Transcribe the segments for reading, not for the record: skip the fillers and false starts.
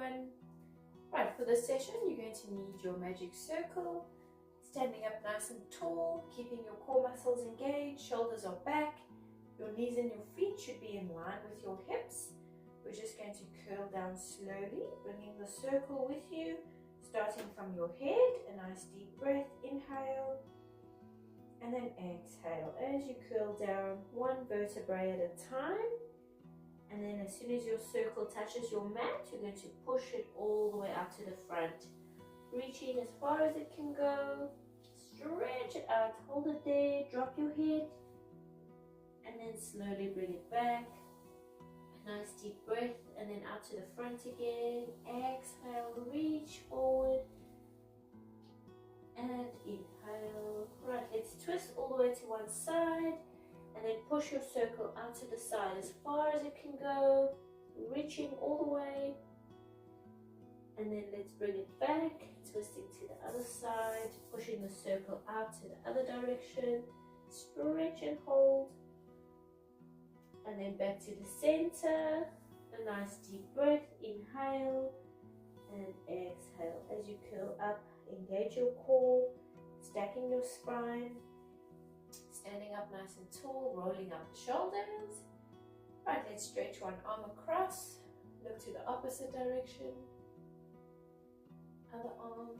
everyone. Right, for this session you're going to need your magic circle, standing up nice and tall, keeping your core muscles engaged, shoulders are back, your knees and your feet should be in line with your hips. We're just going to curl down slowly, bringing the circle with you, starting from your head. A nice deep breath, inhale, and then exhale as you curl down one vertebrae at a time. And then as soon as your circle touches your mat, you're going to push it all the way out to the front, reaching as far as it can go. Stretch it out, hold it there, drop your head, and then slowly bring it back. A nice deep breath, and then out to the front again. Exhale, reach forward, and inhale. Right, let's twist all the way to one side, and then push your circle out to the side as far as it can go, reaching all the way. And then let's bring it back, twisting to the other side, pushing the circle out to the other direction. Stretch and hold. And then back to the center. A nice deep breath, inhale and exhale. As you curl up, engage your core, stacking your spine, standing up nice and tall, rolling up the shoulders. Right, let's stretch one arm across, look to the opposite direction. Other arm,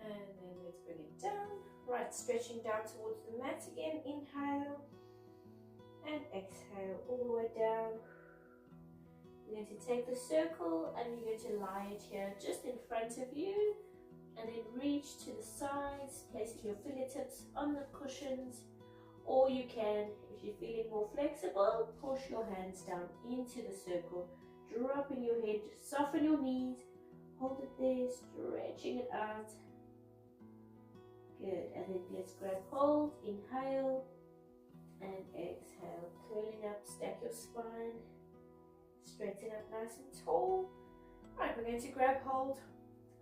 and then let's bring it down. Right, stretching down towards the mat again. Inhale and exhale all the way down. You're going to take the circle and you're going to lie it here just in front of you, and then reach to the sides, placing your fingertips on the cushions, or you can, if you're feeling more flexible, push your hands down into the circle, dropping your head, soften your knees, hold it there, stretching it out. Good, and then let's grab hold, inhale and exhale, curling up, stack your spine, straighten up nice and tall. Right, we're going to grab hold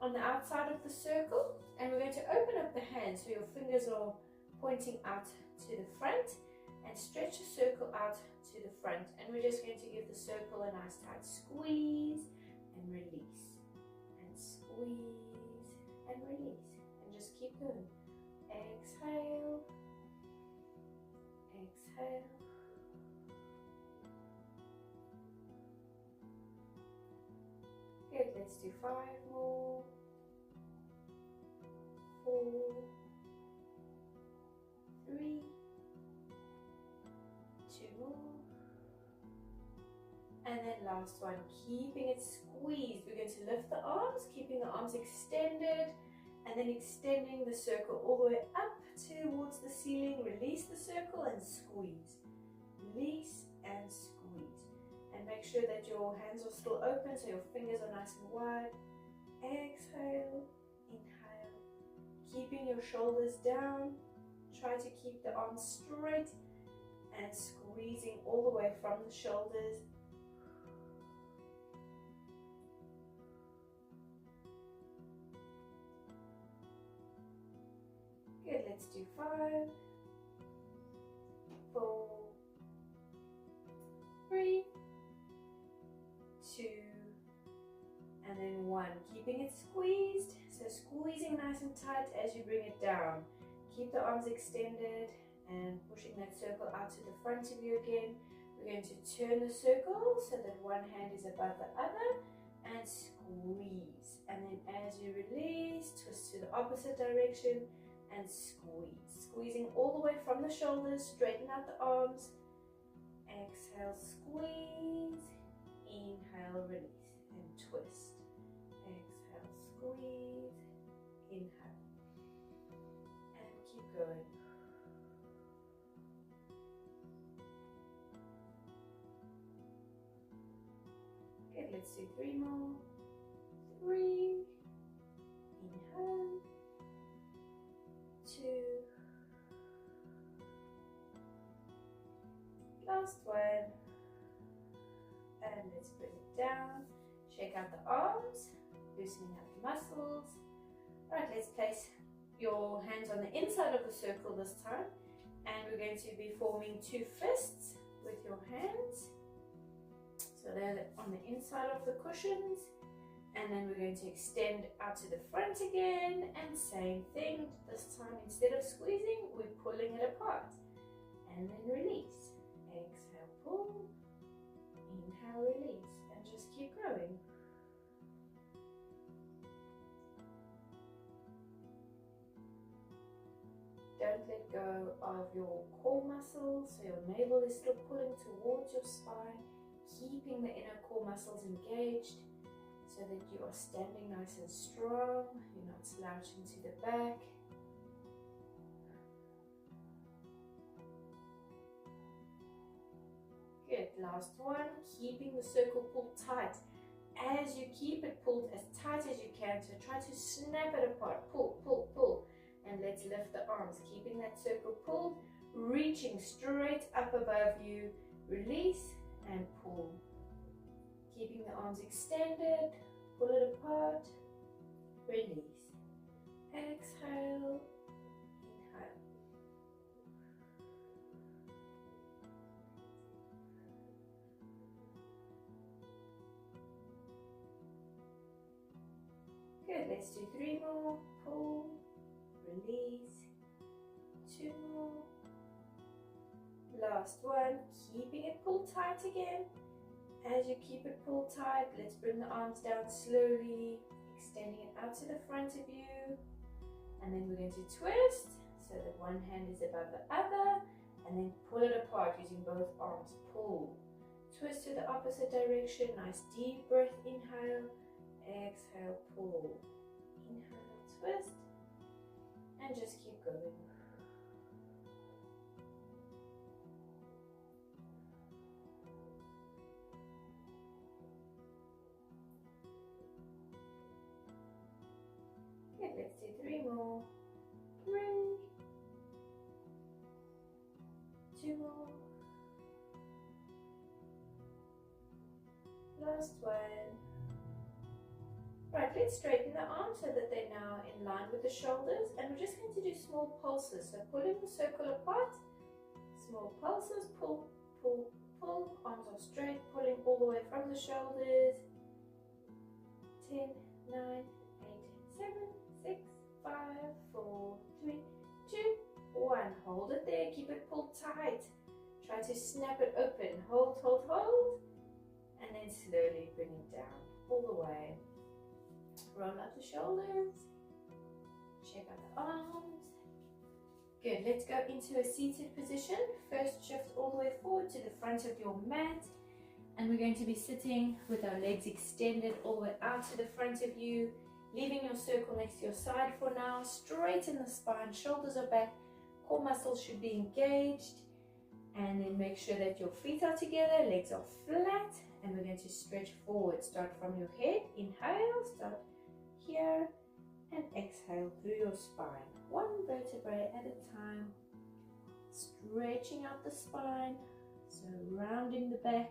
on the outside of the circle, and we're going to open up the hands so your fingers are pointing out to the front, and stretch the circle out to the front, and we're just going to give the circle a nice tight squeeze and release, and squeeze and release, and just keep going. Exhale, exhale, good, let's do 5 more, 4, 3, 2 more, and then last one, keeping it squeezed. We're going to lift the arms, keeping the arms extended, and then extending the circle all the way up towards the ceiling. Release the circle and squeeze, release and squeeze, and make sure that your hands are still open so your fingers are nice and wide. Exhale, inhale, keeping your shoulders down. Try to keep the arms straight and squeezing all the way from the shoulders. Good, let's do 5, 4, 3, 2, and then 1. Keeping it squeezed, so squeezing nice and tight as you bring it down. Keep the arms extended and pushing that circle out to the front of you again. We're going to turn the circle so that one hand is above the other and squeeze. And then as you release, twist to the opposite direction and squeeze. Squeezing all the way from the shoulders, straighten out the arms. Exhale, squeeze. Inhale, release and twist. Exhale, squeeze. Inhale. And keep going. Good, let's do 3 more. 3. Inhale. 2. Last one. And let's bring it down. Shake out the arms, loosening up the muscles. Right, let's place your hands on the inside of the circle this time, and we're going to be forming 2 fists with your hands. So So they're on the inside of the cushions. And then we're going to extend out to the front again, and same thing. This time, instead of squeezing, we're pulling it apart. And then release. Exhale, pull. Inhale, release. And just keep going. Don't let go of your core muscles, so your navel is still pulling towards your spine, keeping the inner core muscles engaged so that you are standing nice and strong. You're not slouching to the back. Good, last one, keeping the circle pulled tight. As you keep it pulled as tight as you can, so try to snap it apart, pull, pull, pull. And let's lift the arms, keeping that circle pulled, reaching straight up above you, release and pull. Keeping the arms extended, pull it apart, release. Exhale, inhale. Good, let's do 3 more, pull, release, 2 more, last one, keeping it pulled tight again. As you keep it pulled tight, let's bring the arms down slowly, extending it out to the front of you, and then we're going to twist so that one hand is above the other, and then pull it apart using both arms, pull, twist to the opposite direction, nice deep breath, inhale, exhale, pull, inhale, twist, and just keep going. Good, let's do 3 more. 3, 2 more. Last one. Right, let's straighten the arms so that they're now in line with the shoulders, and we're just going to do small pulses. So pulling the circle apart, small pulses, pull, pull, pull, arms are straight, pulling all the way from the shoulders. 10, 9, 8, 7, 6, 5, 4, 3, 2, 1. Hold it there, keep it pulled tight. Try to snap it open. Hold, hold, hold, and then slowly bring it down all the way. Roll out the shoulders, check out the arms. Good, let's go into a seated position. First, shift all the way forward to the front of your mat, and we're going to be sitting with our legs extended all the way out to the front of you, leaving your circle next to your side for now. Straighten the spine, shoulders are back, core muscles should be engaged, and then make sure that your feet are together, legs are flat, and we're going to stretch forward. Start from your head, inhale, start here, and exhale through your spine, 1 vertebrae at a time, stretching out the spine, so rounding the back,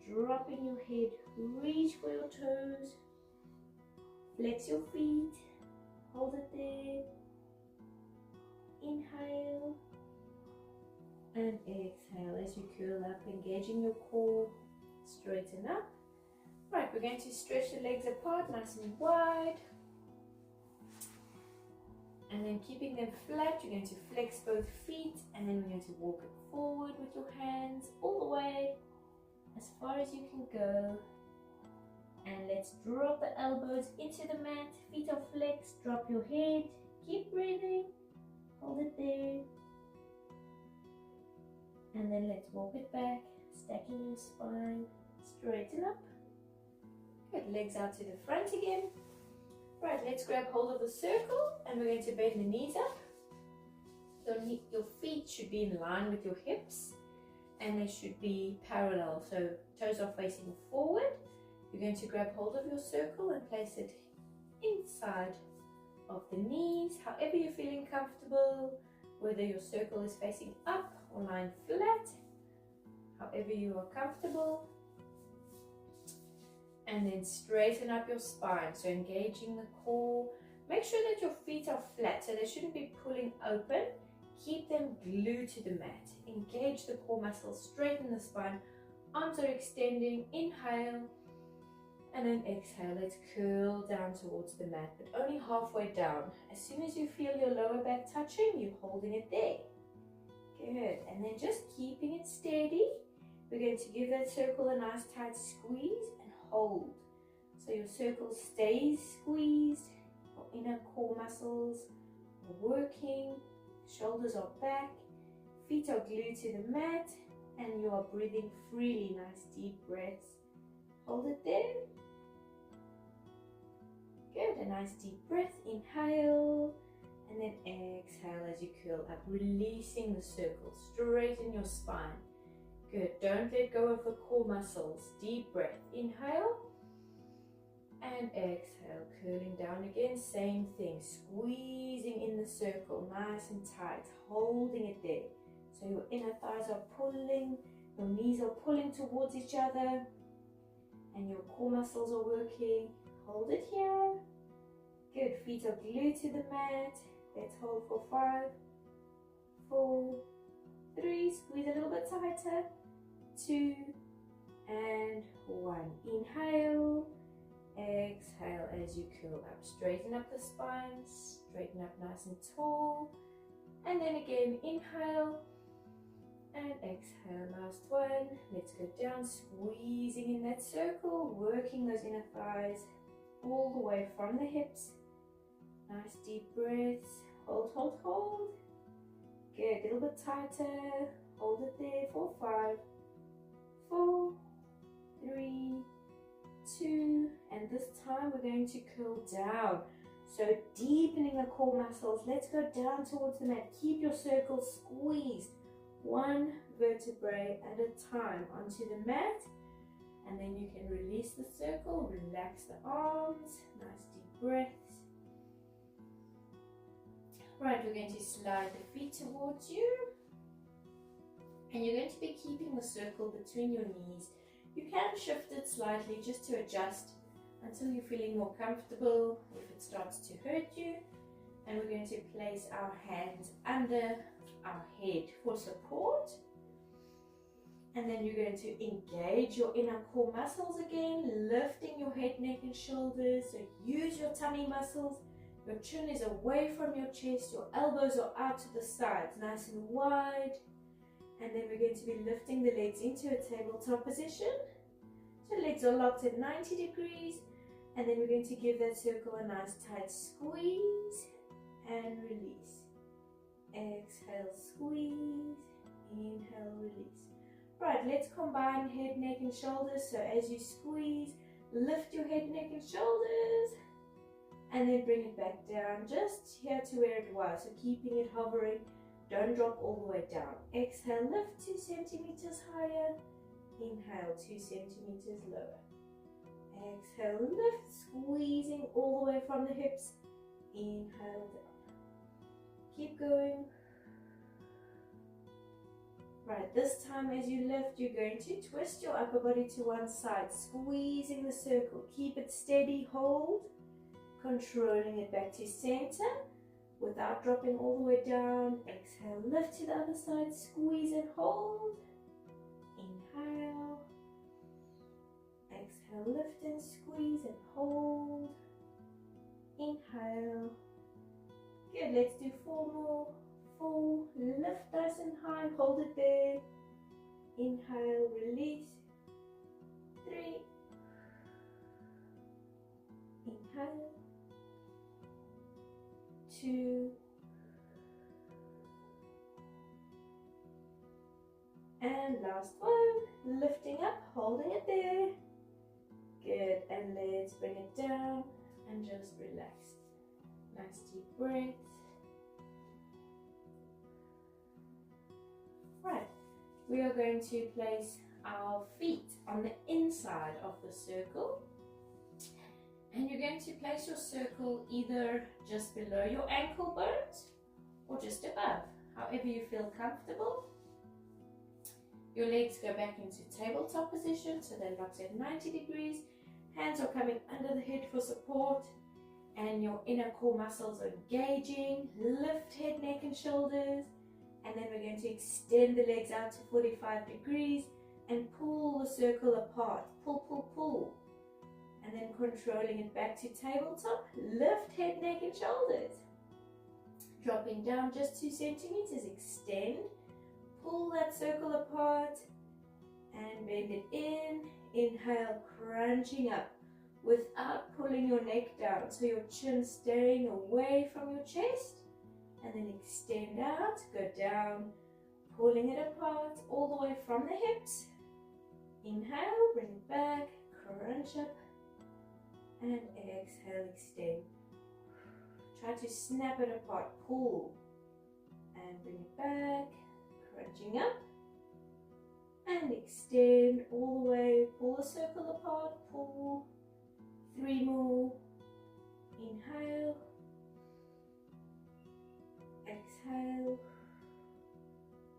dropping your head, reach for your toes, flex your feet, hold it there, inhale, and exhale as you curl up, engaging your core, straighten up. Right, we're going to stretch the legs apart nice and wide, and then keeping them flat, you're going to flex both feet, and then we're going to walk it forward with your hands all the way as far as you can go. And let's drop the elbows into the mat, feet are flexed, drop your head, keep breathing, hold it there, and then let's walk it back, stacking your spine, straighten up. Good, legs out to the front again. Right, let's grab hold of the circle, and we're going to bend the knees up. Your feet should be in line with your hips, and they should be parallel, so toes are facing forward. You're going to grab hold of your circle and place it inside of the knees, however you're feeling comfortable, whether your circle is facing up or lying flat, however you are comfortable. And then straighten up your spine, so engaging the core. Make sure that your feet are flat, so they shouldn't be pulling open. Keep them glued to the mat. Engage the core muscles, straighten the spine, Arms are extending. Inhale. And then exhale. Let's curl down towards the mat, but only halfway down. As soon as you feel your lower back touching, you're holding it there. Good. And then just keeping it steady. We're going to give that circle a nice tight squeeze and hold. So your circle stays squeezed. Your inner core muscles are working. Shoulders are back. Feet are glued to the mat. And you are breathing freely. Nice deep breaths. Hold it there. Good. A nice deep breath. Inhale. And then exhale as you curl up. Releasing the circle. Straighten your spine. Good. Don't let go of the core muscles. Deep breath. Inhale. And exhale. Curling down again. Same thing. Squeezing in the circle. Nice and tight. Holding it there. So your inner thighs are pulling. Your knees are pulling towards each other. And your core muscles are working. Hold it here. Good. Feet are glued to the mat. Let's hold for 5, 4, 3. Squeeze a little bit tighter. 2 and 1. Inhale. Exhale as you curl up. Straighten up the spine. Straighten up nice and tall. And then again, inhale. And exhale. Last one. Let's go down. Squeezing in that circle. Working those inner thighs all the way from the hips. Nice deep breaths. Hold, hold, hold. Good. A little bit tighter. Hold it there for 5, 4, 3, 2. And this time we're going to curl down. So deepening the core muscles. Let's go down towards the mat. Keep your circle squeezed. One vertebrae at a time onto the mat. And then you can release the circle. Relax the arms. Nice deep breaths. Right, we're going to slide the feet towards you. And you're going to be keeping the circle between your knees. You can shift it slightly just to adjust until you're feeling more comfortable if it starts to hurt you. And we're going to place our hands under our head for support. And then you're going to engage your inner core muscles again, lifting your head, neck and shoulders. So use your tummy muscles. Your chin is away from your chest. Your elbows are out to the sides, nice and wide. And then we're going to be lifting the legs into a tabletop position. So legs are locked at 90 degrees. And then we're going to give that circle a nice tight squeeze and release. Exhale, squeeze. Inhale, release. Right, let's combine head, neck and shoulders. So as you squeeze, lift your head, neck and shoulders. And then bring it back down just here to where it was. So keeping it hovering. Don't drop all the way down. Exhale, lift 2 centimeters higher. Inhale, 2 centimeters lower. Exhale, lift, squeezing all the way from the hips. Inhale down. Keep going. Right, this time as you lift, you're going to twist your upper body to one side, squeezing the circle. Keep it steady, hold. Controlling it back to center without dropping all the way down. Exhale, lift to the other side, squeeze and hold. Inhale. Exhale, lift and squeeze and hold. Inhale. Good, let's do 4 more. 4, lift nice and high, hold it there. Inhale, release. 3. Inhale. 2. And last one, lifting up, holding it there. Good, and let's bring it down and just relax. Nice deep breath. Right, we are going to place our feet on the inside of the circle. And you're going to place your circle either just below your ankle bones or just above, however you feel comfortable. Your legs go back into tabletop position, so they're locked at 90 degrees. Hands are coming under the head for support, and your inner core muscles are engaging. Lift head, neck and shoulders, and then we're going to extend the legs out to 45 degrees and pull the circle apart. Pull, pull, pull. And then controlling it back to tabletop. Lift head, neck and shoulders. Dropping down just 2 centimeters. Extend. Pull that circle apart and bend it in. Inhale, crunching up without pulling your neck down. So your chin staying away from your chest. And then extend out, go down, pulling it apart all the way from the hips. Inhale, bring it back, crunch up, and exhale, extend. Try to snap it apart, pull, and bring it back, crunching up, and extend all the way, pull the circle apart, pull, 3 more, inhale, exhale,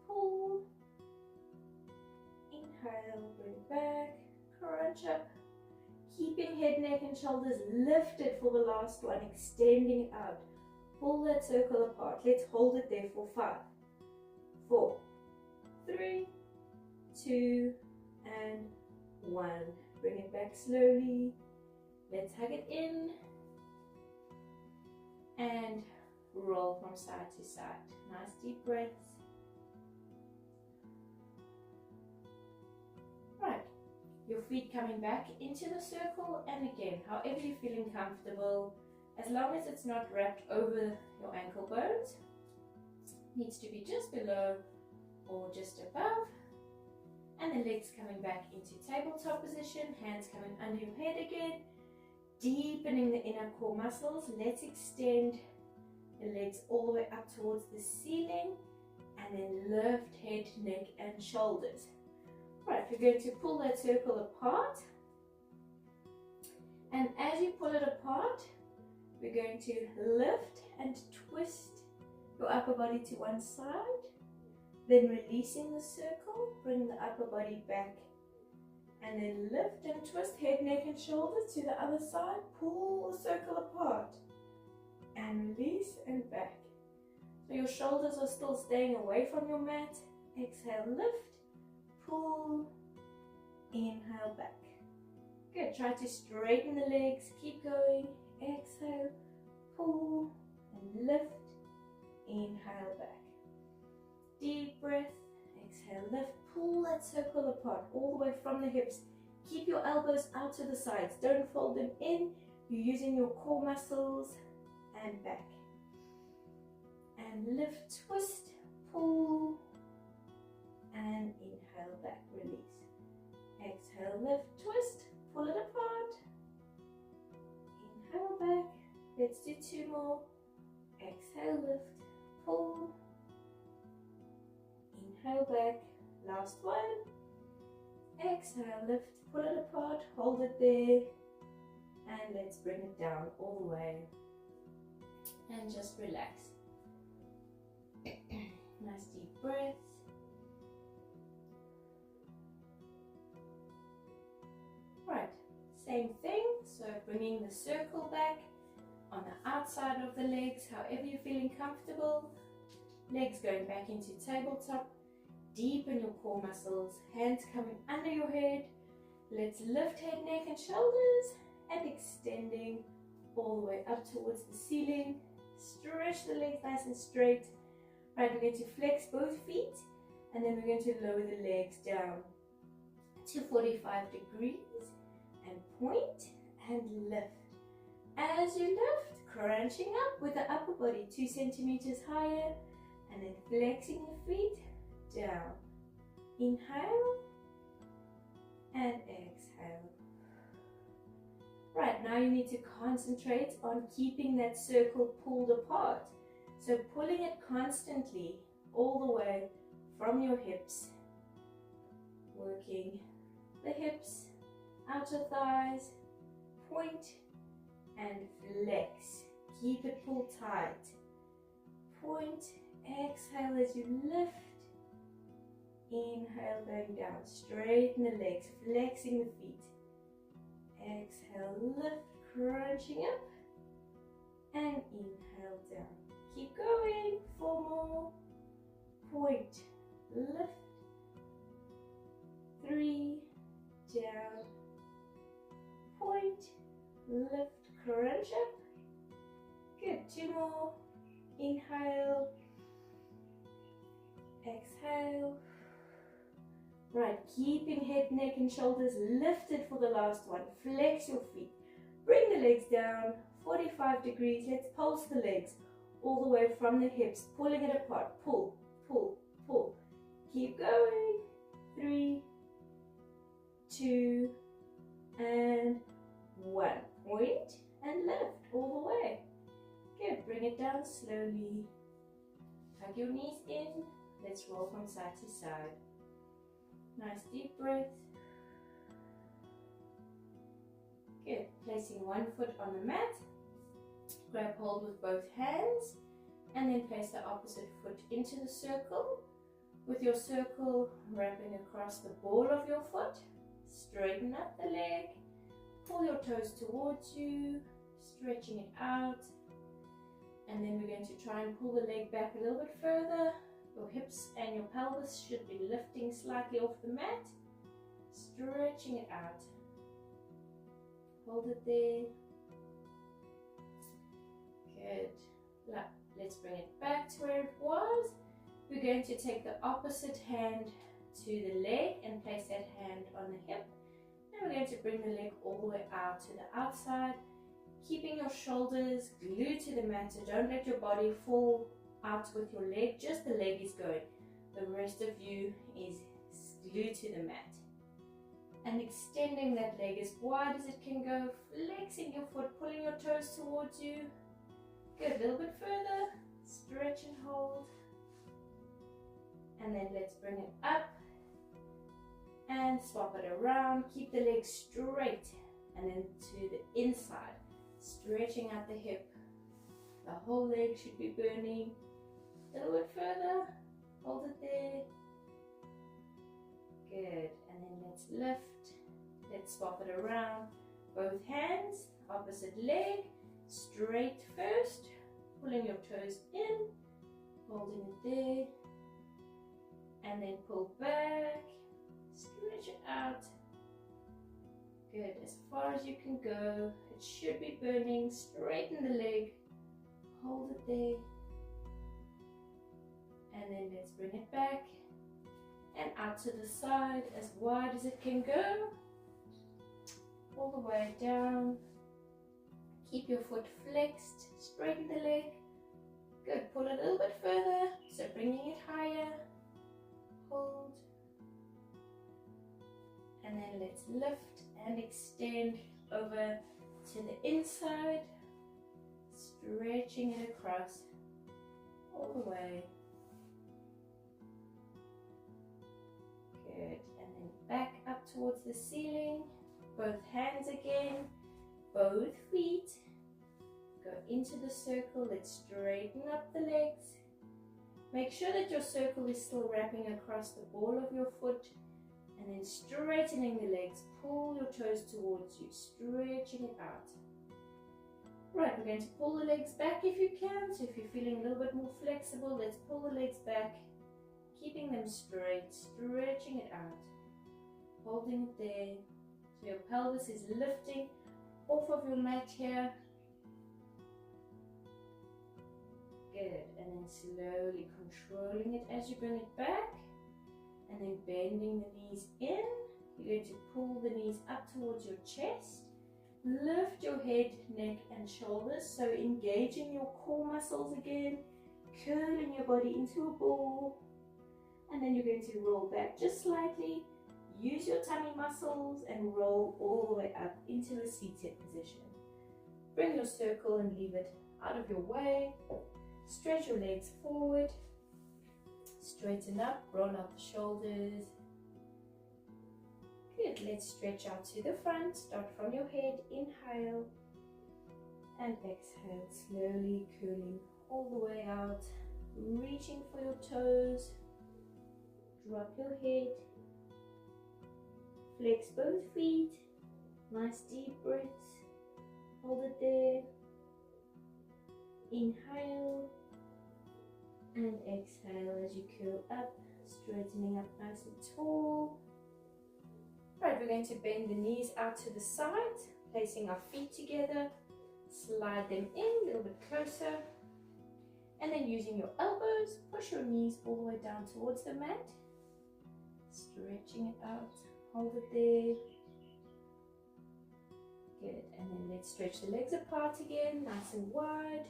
pull, inhale, bring it back, crunch up, keeping head, neck and shoulders lifted for the last one, extending out, pull that circle apart, let's hold it there for 5, 4, 3, 2, and 1, bring it back slowly, let's hug it in, and roll from side to side. Nice deep breaths. Right, your feet coming back into the circle, and again, however you're feeling comfortable, as long as it's not wrapped over your ankle bones, needs to be just below or just above, and the legs coming back into tabletop position, hands coming under your head again, deepening the inner core muscles. Let's extend the legs all the way up towards the ceiling, and then lift head, neck and shoulders. Right, we're going to pull that circle apart, and as you pull it apart, we're going to lift and twist your upper body to one side, then releasing the circle, bring the upper body back, and then lift and twist head, neck and shoulders to the other side, pull the circle apart, and release and back. So your shoulders are still staying away from your mat. Exhale, lift, pull, inhale, back. Good, try to straighten the legs, keep going. Exhale, pull, and lift, inhale, back. Deep breath, exhale, lift, pull that circle apart all the way from the hips. Keep your elbows out to the sides, don't fold them in. You're using your core muscles, and back, and lift, twist, pull, and inhale, back, release. Exhale, lift, twist, pull it apart, inhale, back. Let's do 2 more. Exhale, lift, pull, inhale, back. Last one. Exhale, lift, pull it apart, hold it there, and let's bring it down all the way. And just relax. Nice deep breaths. Right, same thing. So bringing the circle back on the outside of the legs, however you're feeling comfortable. Legs going back into tabletop. Deepen your core muscles. Hands coming under your head. Let's lift head, neck and shoulders, and extending all the way up towards the ceiling. Stretch the legs nice and straight. Right, we're going to flex both feet, and then we're going to lower the legs down to 45 degrees and point and lift. As you lift, crunching up with the upper body 2 centimeters higher, and then flexing the feet down. Inhale and exhale. Right, now you need to concentrate on keeping that circle pulled apart. So pulling it constantly all the way from your hips, working the hips, outer thighs, point and flex. Keep it pulled tight. Point, exhale as you lift. Inhale, going down. Straighten the legs, flexing the feet. Exhale, lift, crunching up. And inhale, down. Keep going. 4 more. Point, lift. 3, down, point, lift, crunch up. Good, 2 more. Inhale, exhale. Right, keeping head, neck and shoulders lifted for the last one. Flex your feet. Bring the legs down, 45 degrees. Let's pulse the legs all the way from the hips, pulling it apart. Pull, pull, pull. Keep going. 3, 2, and 1. Point and lift all the way. Good, bring it down slowly. Hug your knees in. Let's roll from side to side. Nice deep breath. Good, placing one foot on the mat. Grab hold with both hands and then place the opposite foot into the circle. With your circle wrapping across the ball of your foot. Straighten up the leg. Pull your toes towards you, stretching it out. And then we're going to try and pull the leg back a little bit further. Your hips and your pelvis should be lifting slightly off the mat. Stretching it out. Hold it there. Good. Let's bring it back to where it was. We're going to take the opposite hand to the leg and place that hand on the hip. And we're going to bring the leg all the way out to the outside. Keeping your shoulders glued to the mat, so don't let your body fall out with your leg, just the leg is going. The rest of you is glued to the mat. And extending that leg as wide as it can go, flexing your foot, pulling your toes towards you. Good, a little bit further, stretch and hold. And then let's bring it up and swap it around. Keep the leg straight and then to the inside. Stretching out the hip. The whole leg should be burning. A little bit further. Hold it there. Good. And then let's lift. Let's swap it around. Both hands, opposite leg. Straight first. Pulling your toes in. Holding it there. And then pull back. Stretch it out. Good, as far as you can go. It should be burning. Straighten the leg. Hold it there. And then let's bring it back. And out to the side as wide as it can go. All the way down. Keep your foot flexed. Straighten the leg. Good, pull it a little bit further. So bringing it higher. Hold. And then let's lift and extend over to the inside, stretching it across all the way. Good, and then back up towards the ceiling, both hands again, both feet, go into the circle. Let's straighten up the legs. Make sure that your circle is still wrapping across the ball of your foot. And then straightening the legs, pull your toes towards you, stretching it out. Right, we're going to pull the legs back if you can. So if you're feeling a little bit more flexible, let's pull the legs back, keeping them straight, stretching it out. Holding it there. So your pelvis is lifting off of your mat here. Good, and then slowly controlling it as you bring it back. And then bending the knees in. You're going to pull the knees up towards your chest. Lift your head, neck and shoulders. So engaging your core muscles again. Curling your body into a ball. And then you're going to roll back just slightly. Use your tummy muscles and roll all the way up into a seated position. Bring your circle and leave it out of your way. Stretch your legs forward. Straighten up, roll out the shoulders. Good, let's stretch out to the front. Start from your head, inhale and exhale, slowly curling all the way out. Reaching for your toes. Drop your head. Flex both feet. Nice deep breaths. Hold it there. Inhale. And exhale as you curl up, straightening up nice and tall. Right, we're going to bend the knees out to the side, placing our feet together, slide them in a little bit closer, and then using your elbows, push your knees all the way down towards the mat, stretching it out, hold it there. Good, and then let's stretch the legs apart again, nice and wide.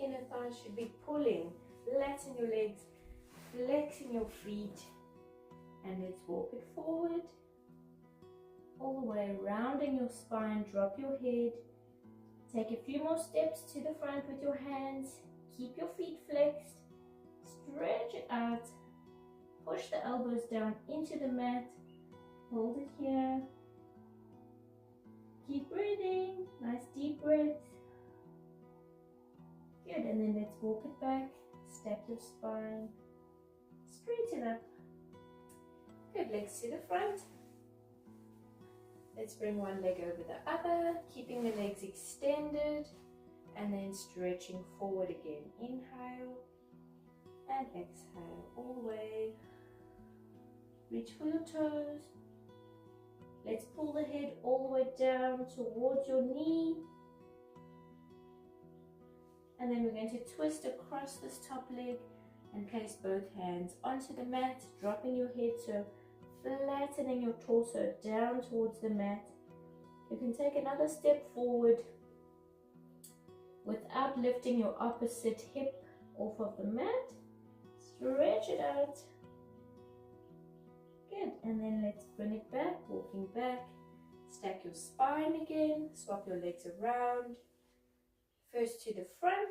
Inner thighs should be pulling, flatten your legs, flexing your feet, and let's walk it forward, all the way, rounding your spine, drop your head, take a few more steps to the front with your hands, keep your feet flexed, stretch it out, push the elbows down into the mat, hold it here, keep breathing, nice deep breath. Good, and then let's walk it back, stack your spine, straighten up. Good, legs to the front. Let's bring one leg over the other, keeping the legs extended, and then stretching forward again. Inhale and exhale all the way. Reach for your toes. Let's pull the head all the way down towards your knee. And then we're going to twist across this top leg and place both hands onto the mat, dropping your head, so flattening your torso down towards the mat. You can take another step forward without lifting your opposite hip off of the mat. Stretch it out. Good, and then let's bring it back, walking back. Stack your spine again, swap your legs around. First to the front,